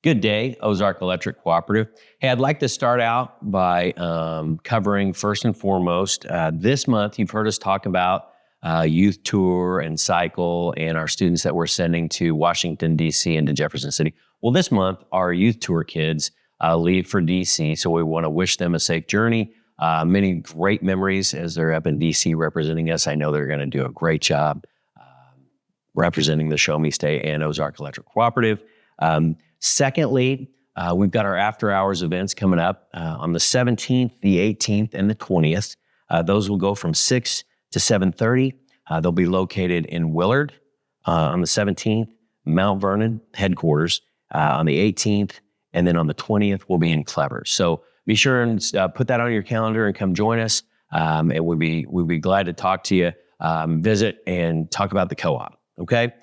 Good day, Ozark Electric Cooperative. Hey, I'd like to start out by covering first and foremost, this month you've heard us talk about youth tour and cycle and our students that we're sending to Washington, D.C. and to Jefferson City. Well, this month, our youth tour kids leave for D.C., so we want to wish them a safe journey. Many great memories as they're up in D.C. representing us. I know they're going to do a great job representing the Show Me State and Ozark Electric Cooperative. Secondly, we've got our after hours events coming up on the 17th, the 18th, and the 20th. Those will go from 6 to 7:30. They'll be located in Willard on the 17th, Mount Vernon headquarters on the 18th, and then on the 20th, we'll be in Clever. So be sure and put that on your calendar and come join us. And we'd be glad to talk to you, visit, and talk about the co-op, okay?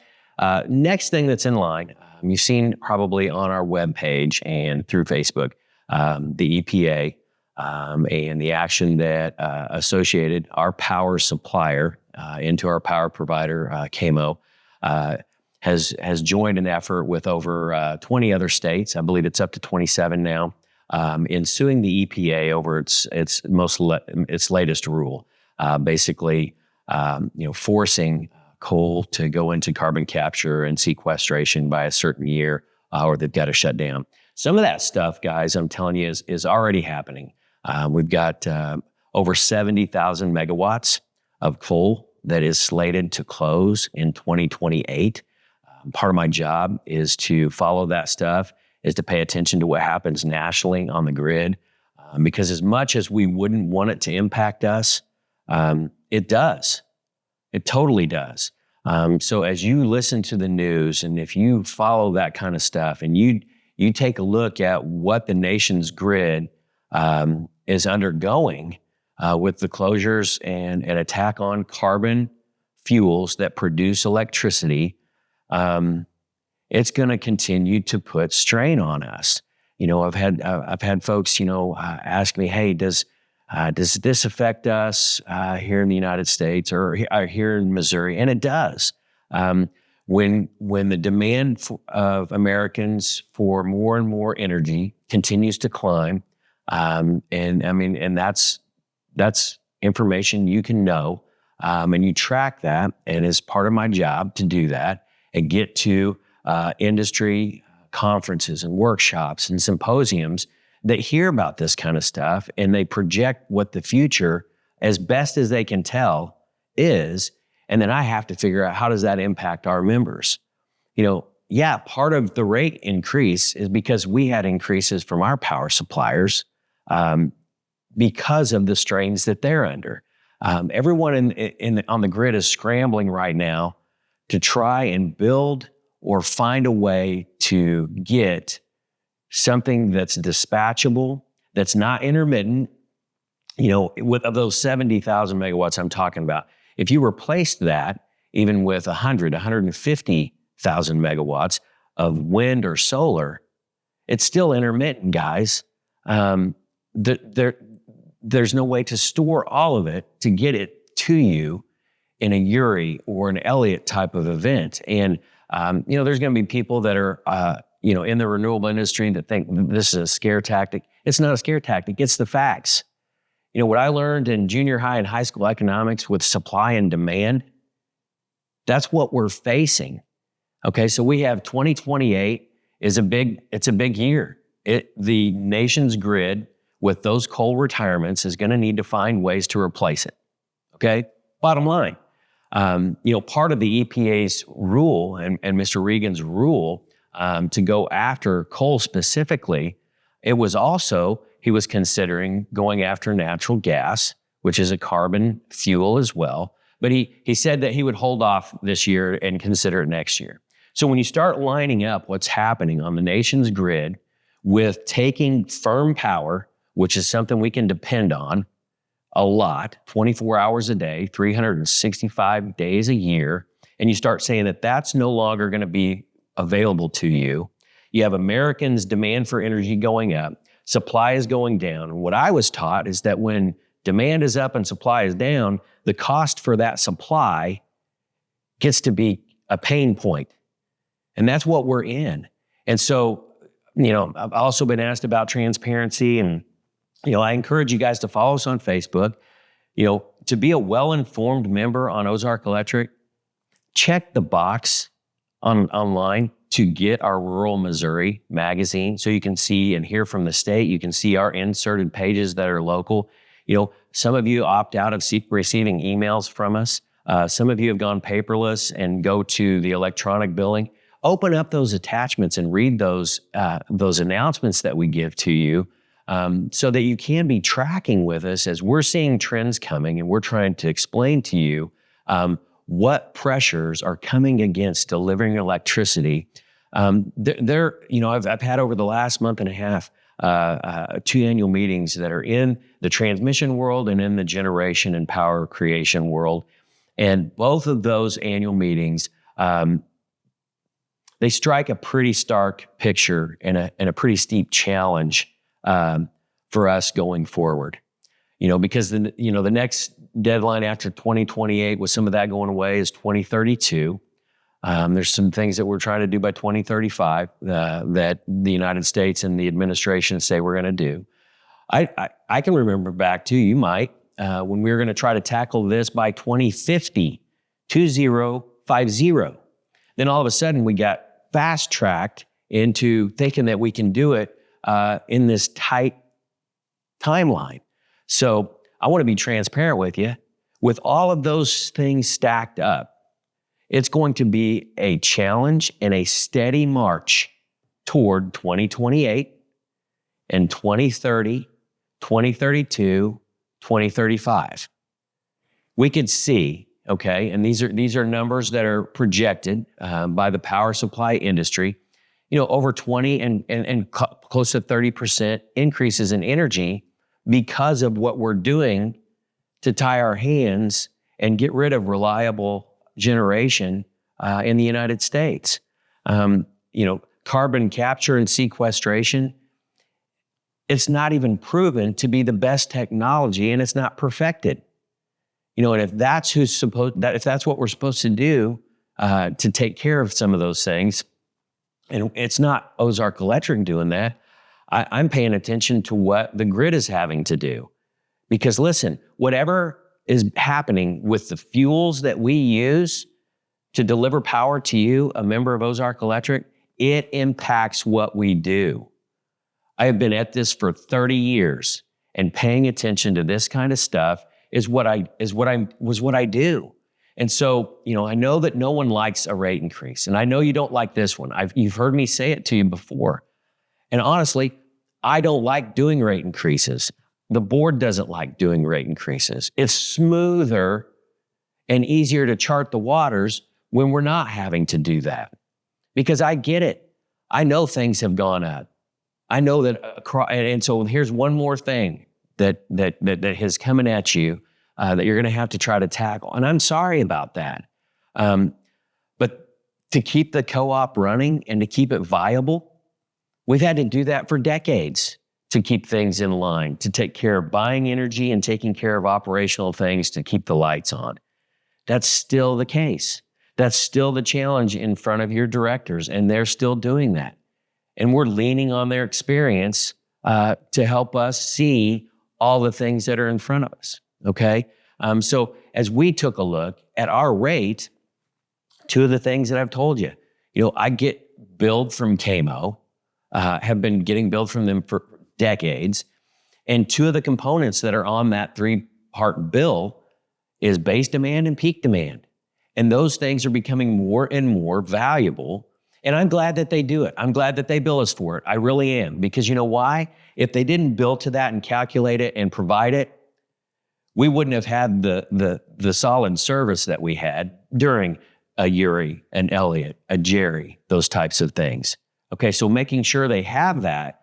Next thing that's in line, you've seen probably on our webpage and through Facebook, the EPA and the action that associated our power supplier into our power provider, KMO, has joined an effort with over 20 other states. I believe it's up to 27 now, in suing the EPA over its latest rule, basically, forcing coal to go into carbon capture and sequestration by a certain year, or they've got to shut down. Some of that stuff, guys, I'm telling you, is already happening. We've got over 70,000 megawatts of coal that is slated to close in 2028. Part of my job is to follow that stuff, is to pay attention to what happens nationally on the grid, because as much as we wouldn't want it to impact us, it does. It totally does. So as you listen to the news, and if you follow that kind of stuff, and you take a look at what the nation's grid is undergoing with the closures and an attack on carbon fuels that produce electricity, it's going to continue to put strain on us. I've had folks, ask me, hey, does this affect us here in the United States or here in Missouri? And it does. When the demand of Americans for more and more energy continues to climb, and that's information you can know, and you track that. And it's part of my job to do that and get to industry conferences and workshops and symposiums that hear about this kind of stuff, and they project what the future, as best as they can tell, is. And then I have to figure out, how does that impact our members? Part of the rate increase is because we had increases from our power suppliers because of the strains that they're under. Everyone on the grid is scrambling right now to try and build or find a way to get something that's dispatchable, that's not intermittent, of those 70,000 megawatts I'm talking about. If you replaced that, even with 150,000 megawatts of wind or solar, it's still intermittent, guys. There's no way to store all of it to get it to you in a Uri or an Elliott type of event. And, there's going to be people that are, in the renewable industry that think this is a scare tactic. It's not a scare tactic. It's the facts. What I learned in junior high and high school economics with supply and demand, that's what we're facing. Okay, so we have 2028 it's a big year. The nation's grid with those coal retirements is going to need to find ways to replace it. Okay, bottom line. Part of the EPA's rule and Mr. Regan's rule to go after coal specifically, it was also, he was considering going after natural gas, which is a carbon fuel as well. But he said that he would hold off this year and consider it next year. So when you start lining up what's happening on the nation's grid with taking firm power, which is something we can depend on a lot, 24 hours a day, 365 days a year, and you start saying that that's no longer going to be available to you. You have Americans' demand for energy going up, supply is going down. And what I was taught is that when demand is up and supply is down, the cost for that supply gets to be a pain point. And that's what we're in. And so I've also been asked about transparency, and, I encourage you guys to follow us on Facebook. To be a well-informed member on Ozark Electric, check the box online to get our Rural Missouri magazine so you can see and hear from the state. You can see our inserted pages that are local. Some of you opt out of receiving emails from us. Some of you have gone paperless and go to the electronic billing. Open up those attachments and read those announcements that we give to you, so that you can be tracking with us as we're seeing trends coming, and we're trying to explain to you what pressures are coming against delivering electricity. I've had over the last month and a half 2 annual meetings that are in the transmission world and in the generation and power creation world. And both of those annual meetings, they strike a pretty stark picture and a pretty steep challenge for us going forward. Because the next deadline after 2028, with some of that going away, is 2032. There's some things that we're trying to do by 2035 that the United States and the administration say we're going to do. I can remember back to, you might, when we were going to try to tackle this by 2050, 2050. Then all of a sudden we got fast-tracked into thinking that we can do it in this tight timeline. So I want to be transparent with you. With all of those things stacked up, it's going to be a challenge and a steady march toward 2028 and 2030, 2032, 2035. We could see, okay, and these are numbers that are projected by the power supply industry, over 20 and close to 30% increases in energy because of what we're doing to tie our hands and get rid of reliable generation in the United States. Carbon capture and sequestration, it's not even proven to be the best technology, and it's not perfected. And if that's if that's what we're supposed to do to take care of some of those things, and it's not Ozark Electric doing that, I'm paying attention to what the grid is having to do. Because listen, whatever is happening with the fuels that we use to deliver power to you, a member of Ozark Electric, it impacts what we do. I have been at this for 30 years, and paying attention to this kind of stuff is what I do. And so, I know that no one likes a rate increase, and I know you don't like this one. You've heard me say it to you before. And honestly, I don't like doing rate increases. The board doesn't like doing rate increases. It's smoother and easier to chart the waters when we're not having to do that. Because I get it. I know things have gone up. I know that, and so here's one more thing that is coming at you that you're going to have to try to tackle. And I'm sorry about that. But to keep the co-op running and to keep it viable, we've had to do that for decades to keep things in line, to take care of buying energy and taking care of operational things to keep the lights on. That's still the case. That's still the challenge in front of your directors, and they're still doing that. And we're leaning on their experience to help us see all the things that are in front of us, okay? So as we took a look at our rate, two of the things that I've told you, I get billed from KMO, have been getting billed from them for decades, and two of the components that are on that 3-part bill is base demand and peak demand. And those things are becoming more and more valuable. And I'm glad that they do it. I'm glad that they bill us for it. I really am. Because you know why? If they didn't bill to that and calculate it and provide it, we wouldn't have had the solid service that we had during a Uri, an Elliott, a Jerry, those types of things. Okay, so making sure they have that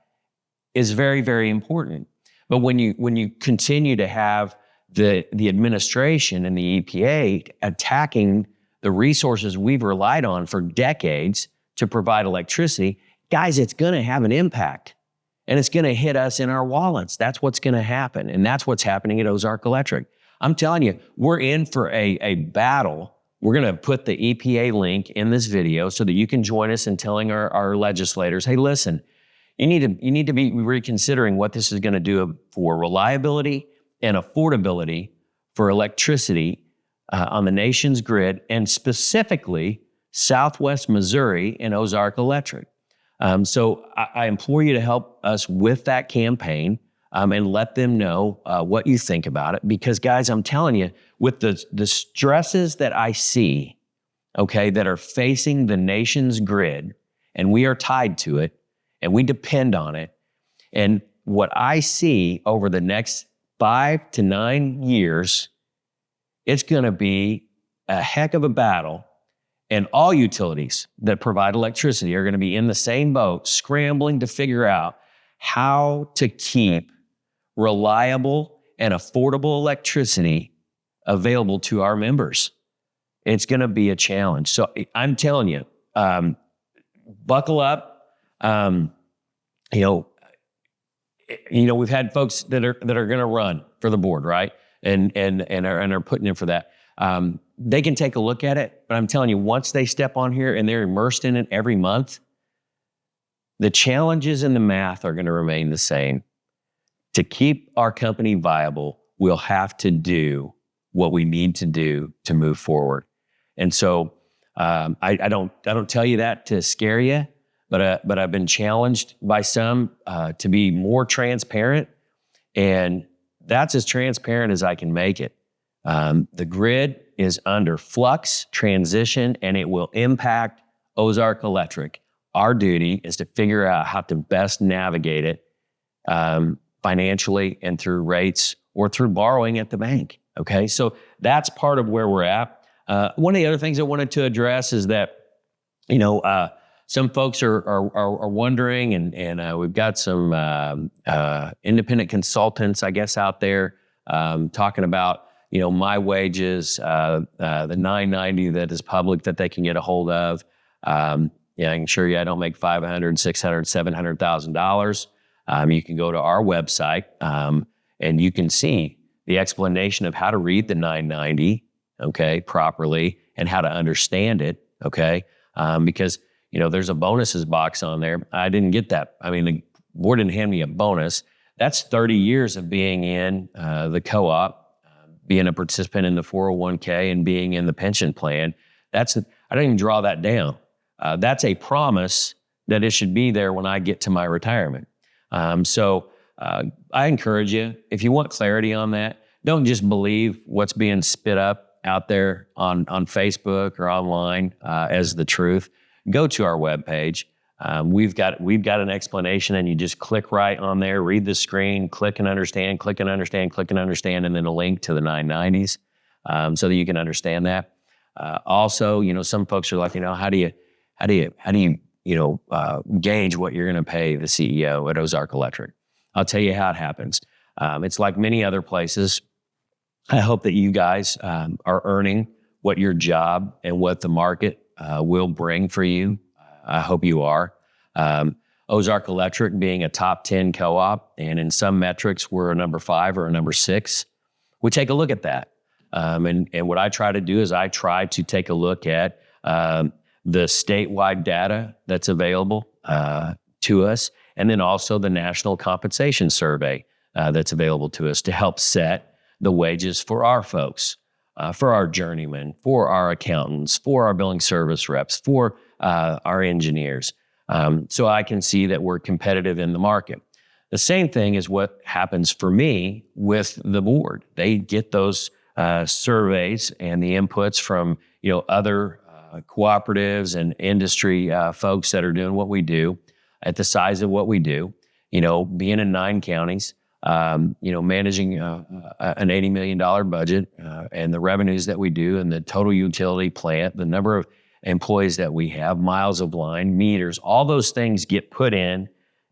is very, very important. But when you continue to have the administration and the EPA attacking the resources we've relied on for decades to provide electricity, guys, it's going to have an impact. And it's going to hit us in our wallets. That's what's going to happen. And that's what's happening at Ozark Electric. I'm telling you, we're in for a battle. We're going to put the EPA link in this video so that you can join us in telling our legislators, hey, listen, you need to be reconsidering what this is going to do for reliability and affordability for electricity on the nation's grid, and specifically Southwest Missouri and Ozark Electric. So I implore you to help us with that campaign and let them know what you think about it. Because guys, I'm telling you, with the stresses that I see, okay, that are facing the nation's grid, and we are tied to it, and we depend on it, and what I see over the next 5 to 9 years, it's going to be a heck of a battle. And all utilities that provide electricity are going to be in the same boat, scrambling to figure out how to keep reliable and affordable electricity available to our members. It's going to be a challenge. So I'm telling you, buckle up. We've had folks that are going to run for the board, right? And are putting in for that. They can take a look at it, but I'm telling you, once they step on here and they're immersed in it every month, the challenges in the math are going to remain the same. To keep our company viable, we'll have to do what we need to do to move forward. And so I don't tell you that to scare you, but I've been challenged by some to be more transparent, and that's as transparent as I can make it. The grid is under flux, transition, and it will impact Ozark Electric. Our duty is to figure out how to best navigate it financially and through rates or through borrowing at the bank. Okay, so that's part of where we're at. One of the other things I wanted to address is that, some folks are wondering, and we've got some independent consultants, I guess, out there talking about, my wages, the 990 that is public that they can get a hold of. I can assure you I don't make $500,000, $600,000, $700,000. You can go to our website and you can see the explanation of how to read the 990, okay, properly, and how to understand it, okay? Because, there's a bonuses box on there. I didn't get that. I mean, the board didn't hand me a bonus. That's 30 years of being in the co-op, being a participant in the 401k, and being in the pension plan. I don't even draw that down. That's a promise that it should be there when I get to my retirement. So I encourage you, if you want clarity on that, don't just believe what's being spit up out there on Facebook or online as the truth. Go to our webpage. We've got an explanation, and you just click right on there, read the screen, click and understand, and then a link to the 990s so that you can understand that. Also, some folks are like, how do you gauge what you're going to pay the CEO at Ozark Electric? I'll tell you how it happens. It's like many other places. I hope that you guys are earning what your job and what the market will bring for you. I hope you are. Ozark Electric being a top 10 co-op, and in some metrics we're a number 5 or a number 6. We take a look at that. And what I try to do is I try to take a look at the statewide data that's available to us, and then also the National Compensation Survey that's available to us to help set the wages for our folks, for our journeymen, for our accountants, for our billing service reps, for our engineers. So I can see that we're competitive in the market. The same thing is what happens for me with the board. They get those surveys and the inputs from other cooperatives and industry folks that are doing what we do at the size of what we do. Being in 9 counties, managing an $80 million budget and the revenues that we do, and the total utility plant, the number of employees that we have, miles of line, meters, all those things get put in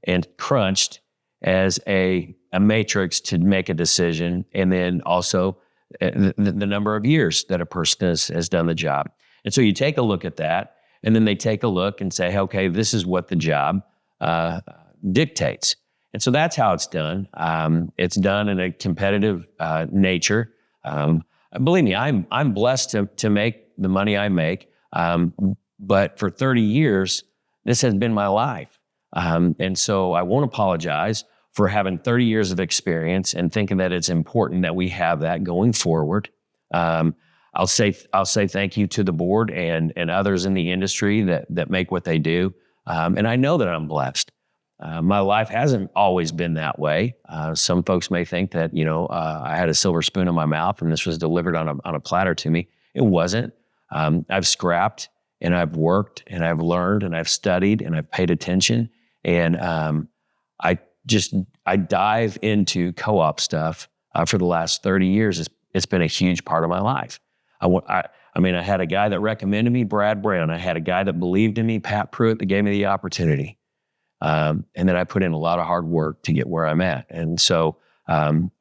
and crunched as a matrix to make a decision, and then also the number of years that a person has done the job. And so you take a look at that, and then they take a look and say, okay, this is what the job dictates. And so that's how it's done. It's done in a competitive nature. Believe me, I'm blessed to make the money I make. But for 30 years, this has been my life. And so I won't apologize for having 30 years of experience and thinking that it's important that we have that going forward. I'll say thank you to the board and others in the industry that make what they do. And I know that I'm blessed. My life hasn't always been that way. Some folks may think that, I had a silver spoon in my mouth and this was delivered on a platter to me. It wasn't. I've scrapped and I've worked and I've learned and I've studied and I've paid attention. And I dive into co-op stuff for the last 30 years. It's been a huge part of my life. I had a guy that recommended me, Brad Brown. I had a guy that believed in me, Pat Pruitt, that gave me the opportunity. And then I put in a lot of hard work to get where I'm at. And so I'm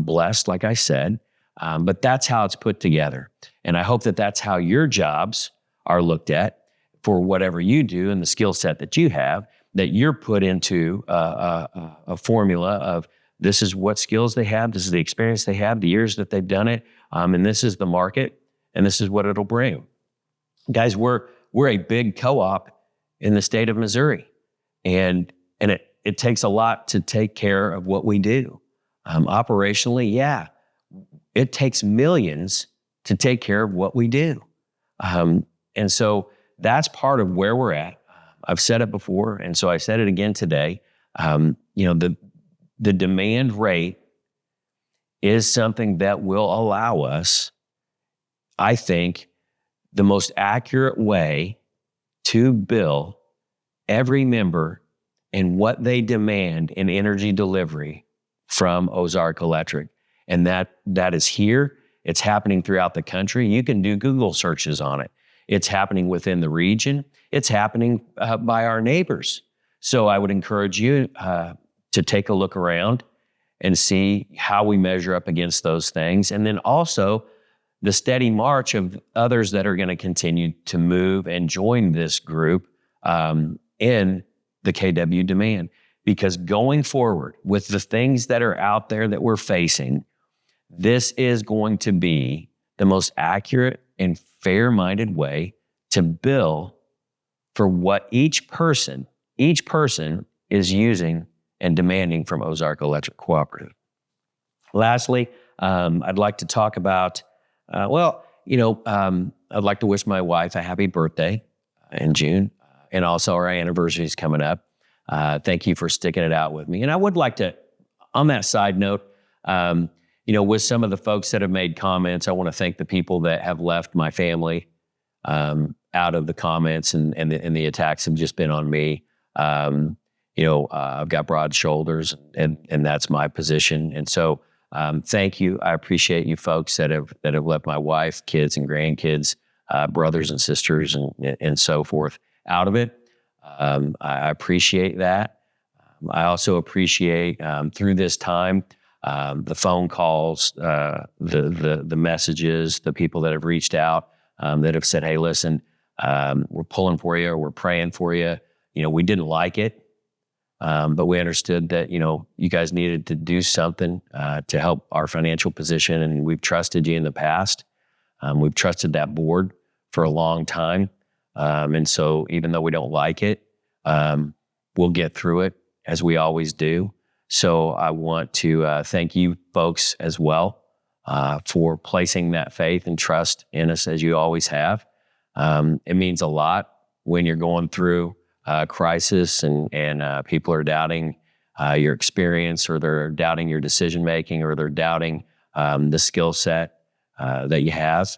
blessed, like I said, but that's how it's put together. And I hope that that's how your jobs are looked at for whatever you do and the skill set that you have, that you're put into a formula of this is what skills they have, this is the experience they have, the years that they've done it, and this is the market, and this is what it'll bring. Guys, we're a big co-op in the state of Missouri, and it takes a lot to take care of what we do. Operationally, yeah, it takes millions to take care of what we do. And so that's part of where we're at. I've said it before, and so I said it again today. The demand rate is something that will allow us, I think, the most accurate way to bill every member and what they demand in energy delivery from Ozark Electric. And that is here. It's happening throughout the country. You can do Google searches on it. It's happening within the region. It's happening by our neighbors. So I would encourage you to take a look around and see how we measure up against those things. And then also the steady march of others that are going to continue to move and join this group in the KW demand. Because going forward with the things that are out there that we're facing, this is going to be the most accurate and fair-minded way to bill for what each person is using and demanding from Ozark Electric Cooperative. Lastly, I'd like to talk about, I'd like to wish my wife a happy birthday in June, and also our anniversary is coming up. Thank you for sticking it out with me. And I would like to, on that side note, with some of the folks that have made comments, I want to thank the people that have left my family out of the comments, and the attacks have just been on me. I've got broad shoulders, and that's my position. And so, thank you. I appreciate you folks that have left my wife, kids, and grandkids, brothers and sisters, and so forth out of it. I appreciate that. I also appreciate through this time the phone calls, the messages, the people that have reached out that have said, "Hey, listen, we're pulling for you, or we're praying for you. We didn't like it, but we understood that you guys needed to do something to help our financial position, and we've trusted you in the past. We've trusted that board for a long time, and so even though we don't like it, we'll get through it as we always do." So I want to thank you folks as well for placing that faith and trust in us as you always have. It means a lot when you're going through crisis and people are doubting your experience, or they're doubting your decision making, or they're doubting the skill set that you have.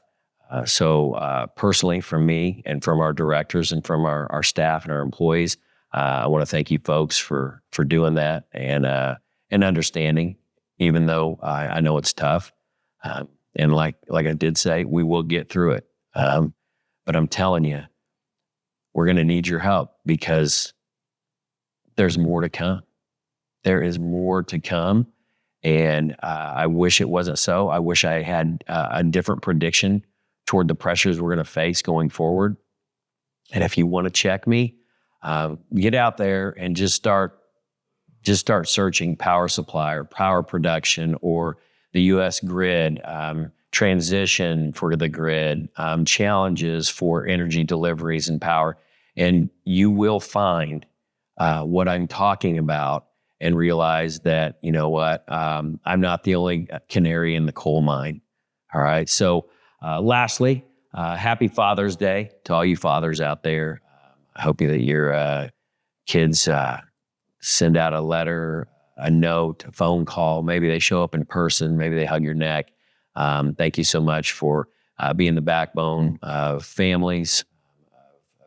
So personally, from me and from our directors and from our staff and our employees, I want to thank you folks for doing that and understanding, even though I know it's tough. And like I did say, we will get through it. But I'm telling you, we're going to need your help, because there's more to come. There is more to come. And I wish it wasn't so. I wish I had a different prediction toward the pressures we're going to face going forward. And if you want to check me, get out there and just start searching power supply or power production or the U.S. grid, transition for the grid, challenges for energy deliveries and power. And you will find what I'm talking about and realize that, you know what, I'm not the only canary in the coal mine. All right. So, lastly, happy Father's Day to all you fathers out there. I hope that your kids send out a letter, a note, a phone call. Maybe they show up in person. Maybe they hug your neck. Thank you so much for being the backbone of families,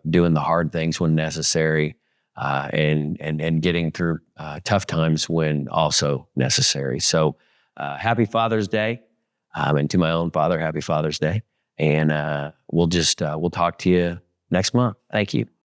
doing the hard things when necessary, and getting through tough times when also necessary. So, happy Father's Day, and to my own father, happy Father's Day. And we'll talk to you next month. Thank you.